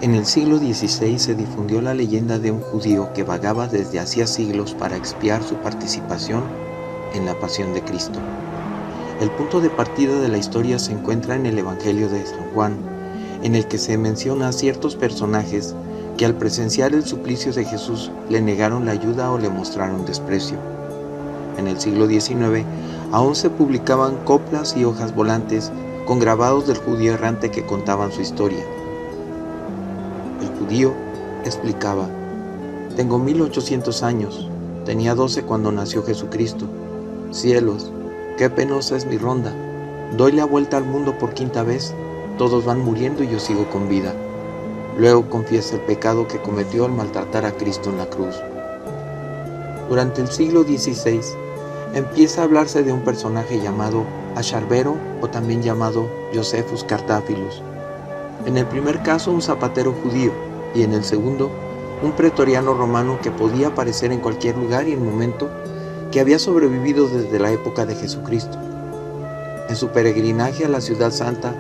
En el siglo XVI se difundió la leyenda de un judío que vagaba desde hacía siglos para expiar su participación en la pasión de Cristo. El punto de partida de la historia se encuentra en el Evangelio de San Juan, en el que se menciona a ciertos personajes que al presenciar el suplicio de Jesús le negaron la ayuda o le mostraron desprecio. En el siglo XIX aún se publicaban coplas y hojas volantes con grabados del judío errante que contaban su historia. El judío explicaba: tengo 1800 años, tenía 12 cuando nació Jesucristo. Cielos, qué penosa es mi ronda, doy la vuelta al mundo por quinta vez, todos van muriendo y yo sigo con vida. Luego confiesa el pecado que cometió al maltratar a Cristo en la cruz. Durante el siglo XVI empieza a hablarse de un personaje llamado Acharbero, o también llamado Josephus Cartaphilus. En el primer caso un zapatero judío, y en el segundo un pretoriano romano que podía aparecer en cualquier lugar y en momento, que había sobrevivido desde la época de Jesucristo. En su peregrinaje a la ciudad santa,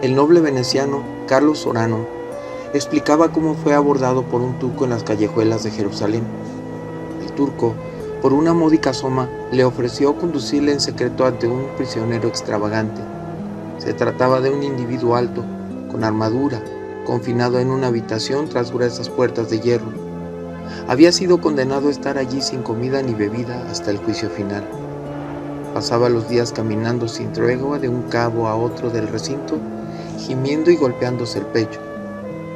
el noble veneciano Carlo Sorano explicaba cómo fue abordado por un turco en las callejuelas de Jerusalén. El turco, por una módica suma, le ofreció conducirle en secreto ante un prisionero extravagante. Se trataba de un individuo alto, con armadura, confinado en una habitación tras gruesas puertas de hierro. Había sido condenado a estar allí sin comida ni bebida hasta el juicio final. Pasaba los días caminando sin tregua de un cabo a otro del recinto, gimiendo y golpeándose el pecho.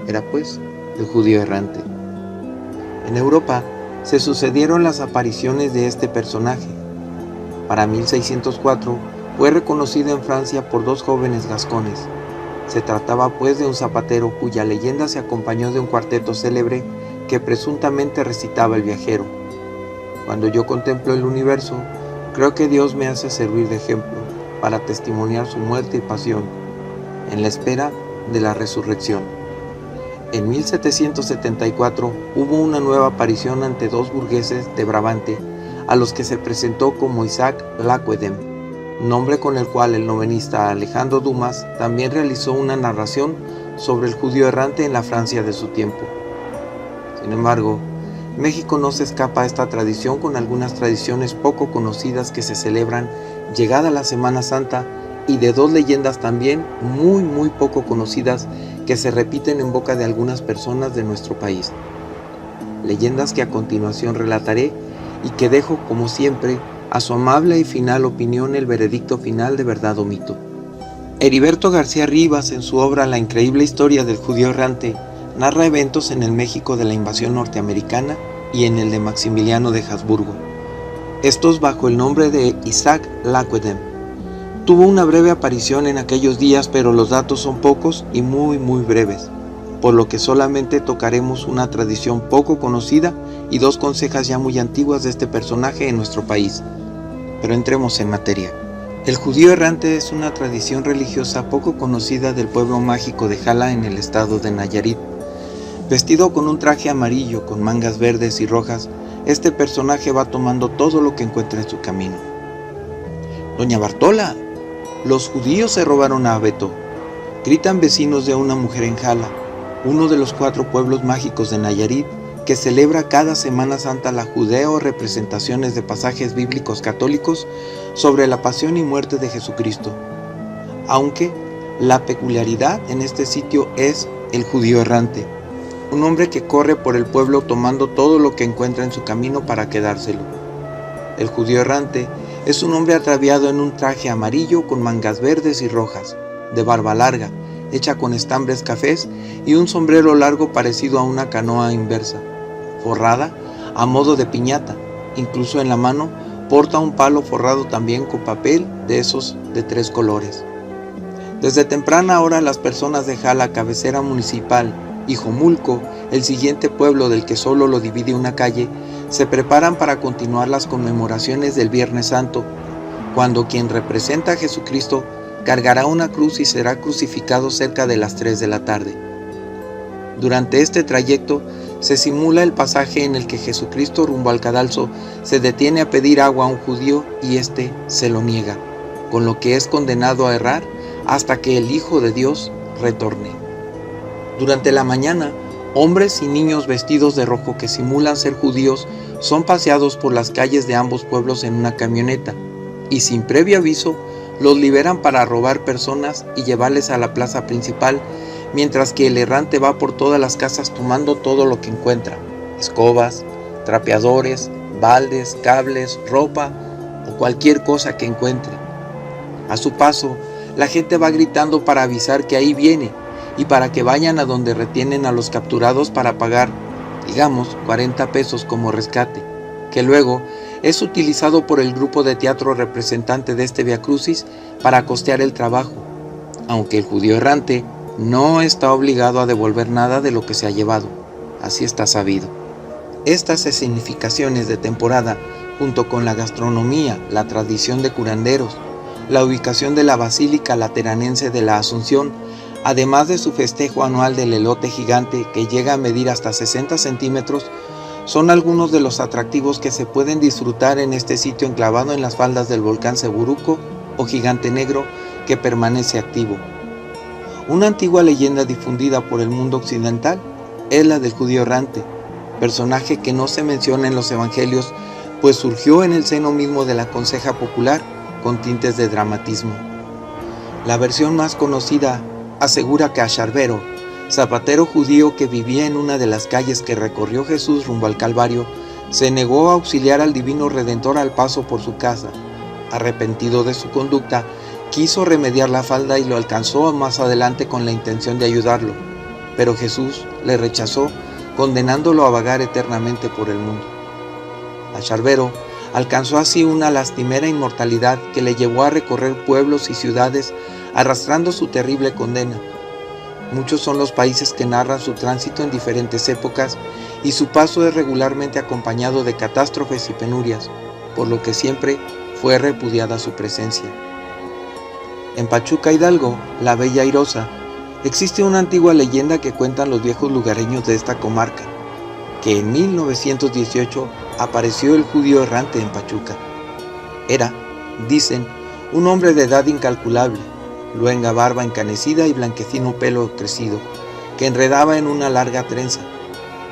Era pues el judío errante. En Europa se sucedieron las apariciones de este personaje. Para 1604 fue reconocido en Francia por dos jóvenes gascones. Se trataba pues de un zapatero cuya leyenda se acompañó de un cuarteto célebre que presuntamente recitaba el viajero. Cuando yo contemplo el universo, creo que Dios me hace servir de ejemplo para testimoniar su muerte y pasión, en la espera de la resurrección. En 1774 hubo una nueva aparición ante dos burgueses de Brabante, a los que se presentó como Isaac Laquedem, nombre con el cual el novelista Alejandro Dumas también realizó una narración sobre el judío errante en la Francia de su tiempo. Sin embargo, México no se escapa a esta tradición, con algunas tradiciones poco conocidas que se celebran llegada la Semana Santa, y de dos leyendas también muy poco conocidas que se repiten en boca de algunas personas de nuestro país. Leyendas que a continuación relataré y que dejo, como siempre, a su amable y final opinión el veredicto final de verdad o mito. Heriberto García Rivas, en su obra La increíble historia del judío errante, narra eventos en el México de la invasión norteamericana y en el de Maximiliano de Habsburgo, estos bajo el nombre de Isaac Laquedem. Tuvo una breve aparición en aquellos días, pero los datos son pocos y muy breves, por lo que solamente tocaremos una tradición poco conocida y dos consejas ya muy antiguas de este personaje en nuestro país. Pero entremos en materia. El judío errante es una tradición religiosa poco conocida del pueblo mágico de Jala, en el estado de Nayarit. Vestido con un traje amarillo con mangas verdes y rojas, este personaje va tomando todo lo que encuentra en su camino. ¡Doña Bartola! Los judíos se robaron a Abeto, gritan vecinos de una mujer en Jala, uno de los 4 pueblos mágicos de Nayarit, que celebra cada Semana Santa la judeo representaciones de pasajes bíblicos católicos sobre la pasión y muerte de Jesucristo. Aunque la peculiaridad en este sitio es el judío errante, un hombre que corre por el pueblo tomando todo lo que encuentra en su camino para quedárselo. El judío errante es un hombre ataviado en un traje amarillo con mangas verdes y rojas, de barba larga, hecha con estambres cafés, y un sombrero largo parecido a una canoa inversa, forrada a modo de piñata. Incluso en la mano porta un palo forrado también con papel de esos de 3 colores. Desde temprana hora las personas de Jala, cabecera municipal, y Jomulco, el siguiente pueblo del que solo lo divide una calle, se preparan para continuar las conmemoraciones del Viernes Santo, cuando quien representa a Jesucristo cargará una cruz y será crucificado cerca de las 3 de la tarde. Durante este trayecto se simula el pasaje en el que Jesucristo, rumbo al cadalso, se detiene a pedir agua a un judío y éste se lo niega, con lo que es condenado a errar hasta que el Hijo de Dios retorne. Durante la mañana, hombres y niños vestidos de rojo que simulan ser judíos son paseados por las calles de ambos pueblos en una camioneta y sin previo aviso los liberan para robar personas y llevarles a la plaza principal, mientras que el errante va por todas las casas tomando todo lo que encuentra: escobas, trapeadores, baldes, cables, ropa o cualquier cosa que encuentre. A su paso, la gente va gritando para avisar que ahí viene y para que vayan a donde retienen a los capturados para pagar, digamos, 40 pesos como rescate, que luego es utilizado por el grupo de teatro representante de este viacrucis para costear el trabajo, aunque el judío errante no está obligado a devolver nada de lo que se ha llevado, así está sabido. Estas escenificaciones de temporada, junto con la gastronomía, la tradición de curanderos, la ubicación de la Basílica Lateranense de la Asunción, además de su festejo anual del elote gigante que llega a medir hasta 60 centímetros, son algunos de los atractivos que se pueden disfrutar en este sitio enclavado en las faldas del volcán Seburuco o Gigante Negro, que permanece activo. Una antigua leyenda difundida por el mundo occidental es la del judío errante, personaje que no se menciona en los evangelios, pues surgió en el seno mismo de la conseja popular con tintes de dramatismo. La versión más conocida asegura que Asharbero, zapatero judío que vivía en una de las calles que recorrió Jesús rumbo al Calvario, se negó a auxiliar al Divino Redentor al paso por su casa. Arrepentido de su conducta, quiso remediar la falda y lo alcanzó más adelante con la intención de ayudarlo, pero Jesús le rechazó, condenándolo a vagar eternamente por el mundo. Asharbero alcanzó así una lastimera inmortalidad que le llevó a recorrer pueblos y ciudades arrastrando su terrible condena. Muchos son los países que narran su tránsito en diferentes épocas y su paso es regularmente acompañado de catástrofes y penurias, por lo que siempre fue repudiada su presencia. En Pachuca, Hidalgo, la Bella Airosa, existe una antigua leyenda que cuentan los viejos lugareños de esta comarca, que en 1918 apareció el judío errante en Pachuca. Era, dicen, un hombre de edad incalculable, luenga barba encanecida y blanquecino pelo crecido, que enredaba en una larga trenza,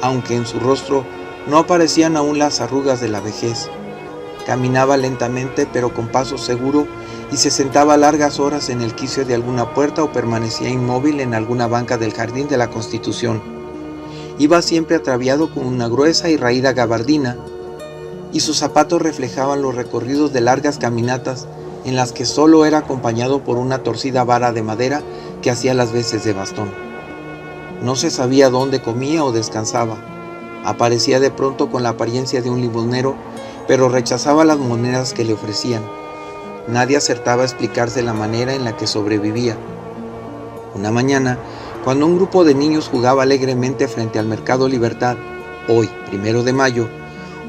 aunque en su rostro no aparecían aún las arrugas de la vejez. Caminaba lentamente pero con paso seguro y se sentaba largas horas en el quicio de alguna puerta o permanecía inmóvil en alguna banca del Jardín de la Constitución. Iba siempre ataviado con una gruesa y raída gabardina, y sus zapatos reflejaban los recorridos de largas caminatas en las que solo era acompañado por una torcida vara de madera que hacía las veces de bastón. No se sabía dónde comía o descansaba. Aparecía de pronto con la apariencia de un limosnero, pero rechazaba las monedas que le ofrecían. Nadie acertaba a explicarse la manera en la que sobrevivía. Una mañana, cuando un grupo de niños jugaba alegremente frente al Mercado Libertad, hoy, 1 de mayo,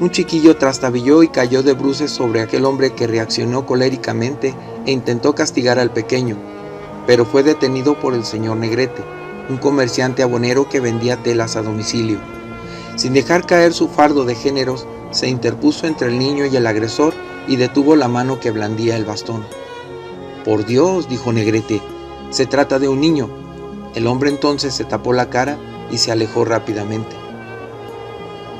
un chiquillo trastabilló y cayó de bruces sobre aquel hombre que reaccionó coléricamente e intentó castigar al pequeño, pero fue detenido por el señor Negrete, un comerciante abonero que vendía telas a domicilio. Sin dejar caer su fardo de géneros, se interpuso entre el niño y el agresor y detuvo la mano que blandía el bastón. «Por Dios», dijo Negrete, «se trata de un niño». El hombre entonces se tapó la cara y se alejó rápidamente.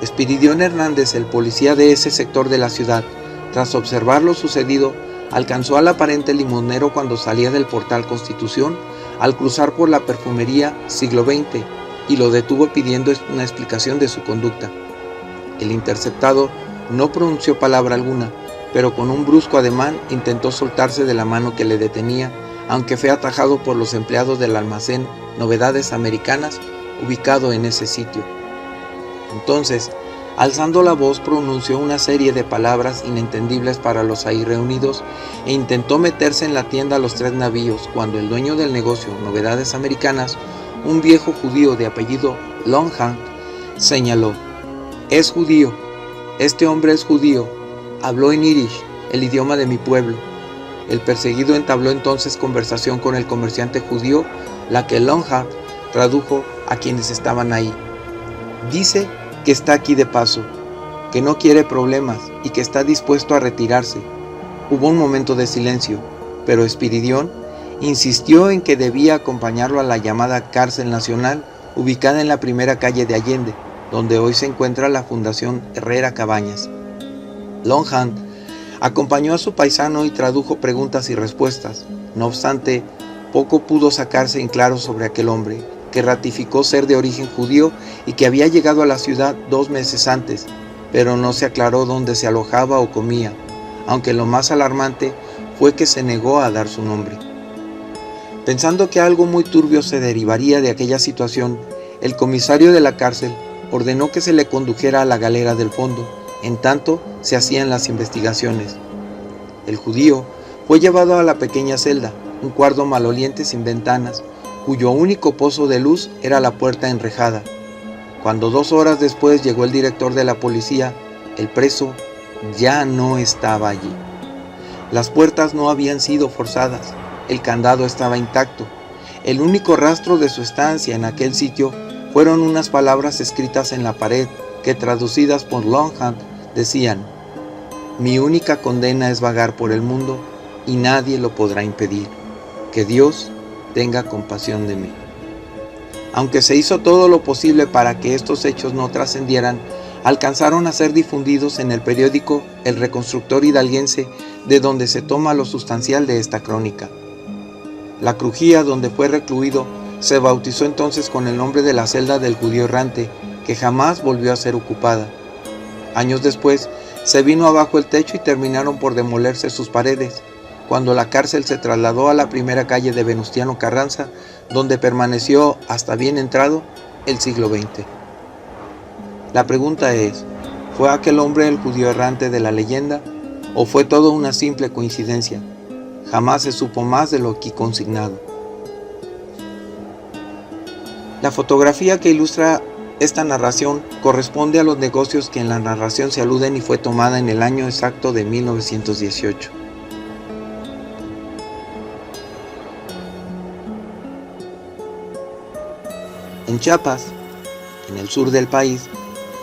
Espiridión Hernández, el policía de ese sector de la ciudad, tras observar lo sucedido, alcanzó al aparente limosnero cuando salía del portal Constitución al cruzar por la perfumería Siglo XX y lo detuvo pidiendo una explicación de su conducta. El interceptado no pronunció palabra alguna, pero con un brusco ademán intentó soltarse de la mano que le detenía, aunque fue atajado por los empleados del almacén Novedades Americanas, ubicado en ese sitio. Entonces, alzando la voz, pronunció una serie de palabras inentendibles para los ahí reunidos e intentó meterse en la tienda a los 3 navíos, cuando el dueño del negocio Novedades Americanas, un viejo judío de apellido Longhand, señaló: «Es judío, este hombre es judío, habló en Yiddish, el idioma de mi pueblo». El perseguido entabló entonces conversación con el comerciante judío, la que Longhand tradujo a quienes estaban ahí. Dice que está aquí de paso, que no quiere problemas y que está dispuesto a retirarse. Hubo un momento de silencio, pero Espiridión insistió en que debía acompañarlo a la llamada cárcel nacional ubicada en la primera calle de Allende, donde hoy se encuentra la Fundación Herrera Cabañas. Longhand acompañó a su paisano y tradujo preguntas y respuestas. No obstante, poco pudo sacarse en claro sobre aquel hombre, que ratificó ser de origen judío y que había llegado a la ciudad 2 meses antes, pero no se aclaró dónde se alojaba o comía, aunque lo más alarmante fue que se negó a dar su nombre. Pensando que algo muy turbio se derivaría de aquella situación, el comisario de la cárcel ordenó que se le condujera a la galera del fondo, en tanto se hacían las investigaciones. El judío fue llevado a la pequeña celda, un cuarto maloliente sin ventanas, cuyo único pozo de luz era la puerta enrejada. Cuando 2 horas después llegó el director de la policía, el preso ya no estaba allí. Las puertas no habían sido forzadas, el candado estaba intacto. El único rastro de su estancia en aquel sitio fueron unas palabras escritas en la pared que, traducidas por Longhand, decían: «Mi única condena es vagar por el mundo y nadie lo podrá impedir. Que Dios tenga compasión de mí». Aunque se hizo todo lo posible para que estos hechos no trascendieran, alcanzaron a ser difundidos en el periódico El Reconstructor Hidalguense, de donde se toma lo sustancial de esta crónica. La crujía donde fue recluido se bautizó entonces con el nombre de la celda del judío errante, que jamás volvió a ser ocupada. Años después se vino abajo el techo y terminaron por demolerse sus paredes, cuando la cárcel se trasladó a la primera calle de Venustiano Carranza, donde permaneció hasta bien entrado el siglo XX. La pregunta es, ¿fue aquel hombre el judío errante de la leyenda o fue todo una simple coincidencia? Jamás se supo más de lo aquí consignado. La fotografía que ilustra esta narración corresponde a los negocios que en la narración se aluden y fue tomada en el año exacto de 1918. En Chiapas, en el sur del país,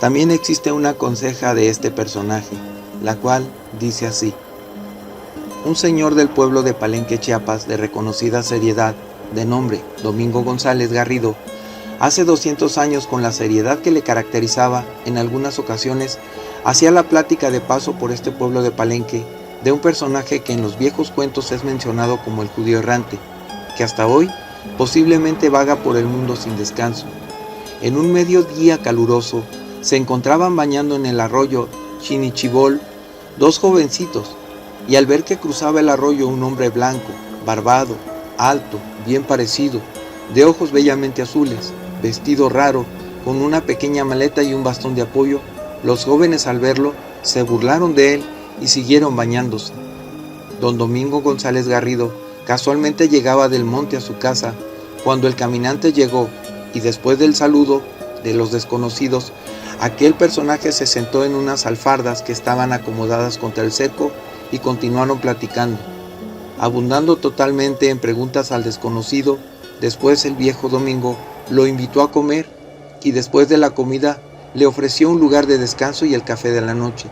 también existe una conseja de este personaje, la cual dice así: un señor del pueblo de Palenque, Chiapas, de reconocida seriedad, de nombre Domingo González Garrido, hace 200 años, con la seriedad que le caracterizaba, en algunas ocasiones hacía la plática de paso por este pueblo de Palenque de un personaje que en los viejos cuentos es mencionado como el judío errante, que hasta hoy posiblemente vaga por el mundo sin descanso. En un mediodía caluroso se encontraban bañando en el arroyo Chinichibol 2 jovencitos, y al ver que cruzaba el arroyo un hombre blanco, barbado, alto, bien parecido, de ojos bellamente azules, vestido raro, con una pequeña maleta y un bastón de apoyo, los jóvenes al verlo se burlaron de él y siguieron bañándose. Don Domingo González Garrido casualmente llegaba del monte a su casa cuando el caminante llegó, y después del saludo de los desconocidos, aquel personaje se sentó en unas alfardas que estaban acomodadas contra el cerco y continuaron platicando, abundando totalmente en preguntas al desconocido. Después el viejo Domingo lo invitó a comer y después de la comida le ofreció un lugar de descanso y el café de la noche.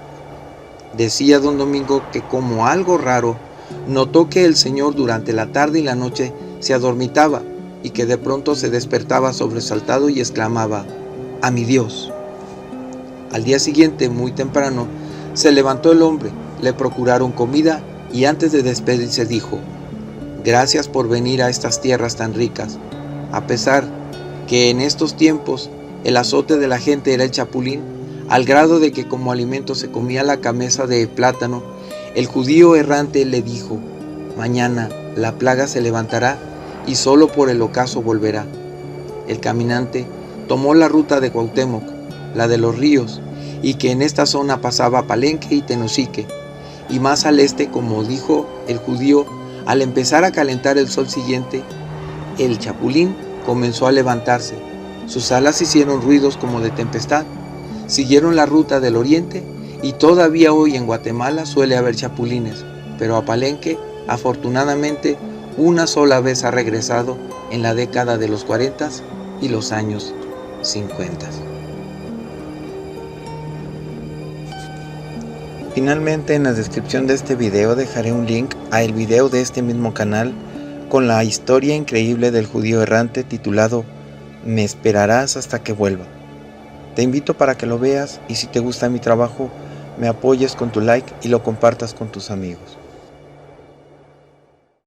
Decía don Domingo que, como algo raro, notó que el señor durante la tarde y la noche se adormitaba y que de pronto se despertaba sobresaltado y exclamaba: «¡A mi Dios!». Al día siguiente, muy temprano, se levantó el hombre, le procuraron comida y antes de despedirse dijo: «Gracias por venir a estas tierras tan ricas, a pesar que en estos tiempos el azote de la gente era el chapulín, al grado de que como alimento se comía la cabeza de plátano. El judío errante le dijo: mañana la plaga se levantará y solo por el ocaso volverá». El caminante tomó la ruta de Cuauhtémoc, la de los ríos, y que en esta zona pasaba Palenque y Tenosique, y más al este, como dijo el judío, al empezar a calentar el sol siguiente, el chapulín comenzó a levantarse, sus alas hicieron ruidos como de tempestad, siguieron la ruta del oriente, y todavía hoy en Guatemala suele haber chapulines, pero a Palenque, afortunadamente, una sola vez ha regresado en la década de los 40 y los años 50. Finalmente, en la descripción de este video dejaré un link a el video de este mismo canal con la historia increíble del judío errante titulado Me esperarás hasta que vuelva. Te invito para que lo veas y si te gusta mi trabajo, me apoyes con tu like y lo compartas con tus amigos.